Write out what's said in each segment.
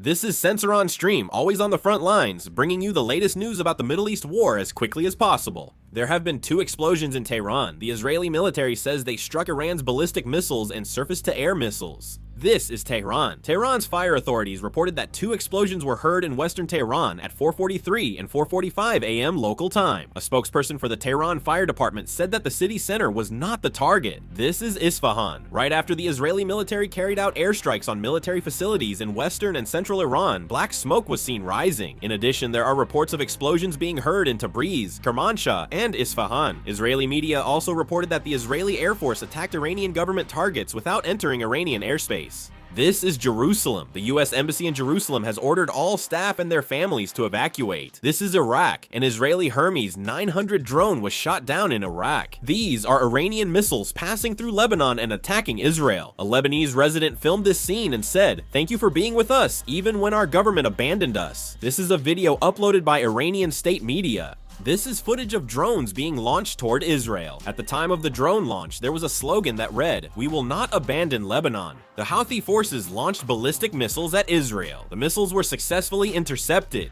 This is Censor on Stream, always on the front lines, bringing you the latest news about the Middle East war as quickly as possible. There have been 2 explosions in Tehran. The Israeli military says they struck Iran's ballistic missiles and surface-to-air missiles. This is Tehran. Tehran's fire authorities reported that 2 explosions were heard in western Tehran at 4:43 and 4:45 a.m. local time. A spokesperson for the Tehran Fire Department said that the city center was not the target. This is Isfahan. Right after the Israeli military carried out airstrikes on military facilities in western and central Iran, black smoke was seen rising. In addition, there are reports of explosions being heard in Tabriz, Kermanshah, and Isfahan. Israeli media also reported that the Israeli Air Force attacked Iranian government targets without entering Iranian airspace. This is Jerusalem. The U.S. Embassy in Jerusalem has ordered all staff and their families to evacuate. This is Iraq. An Israeli Hermes 900 drone was shot down in Iraq. These are Iranian missiles passing through Lebanon and attacking Israel. A Lebanese resident filmed this scene and said, "Thank you for being with us, even when our government abandoned us." This is a video uploaded by Iranian state media. This is footage of drones being launched toward Israel. At the time of the drone launch, there was a slogan that read, "We will not abandon Lebanon." The Houthi forces launched ballistic missiles at Israel. The missiles were successfully intercepted.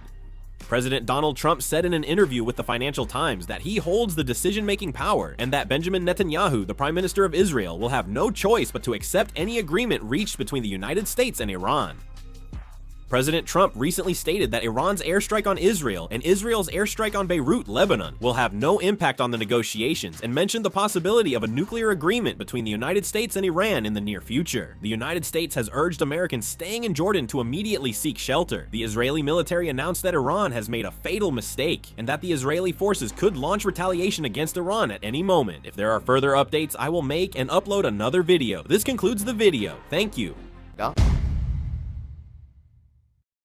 President Donald Trump said in an interview with the Financial Times that he holds the decision-making power and that Benjamin Netanyahu, the Prime Minister of Israel, will have no choice but to accept any agreement reached between the United States and Iran. President Trump recently stated that Iran's airstrike on Israel and Israel's airstrike on Beirut, Lebanon, will have no impact on the negotiations and mentioned the possibility of a nuclear agreement between the United States and Iran in the near future. The United States has urged Americans staying in Jordan to immediately seek shelter. The Israeli military announced that Iran has made a fatal mistake and that the Israeli forces could launch retaliation against Iran at any moment. If there are further updates, I will make and upload another video. This concludes the video. Thank you. Ja.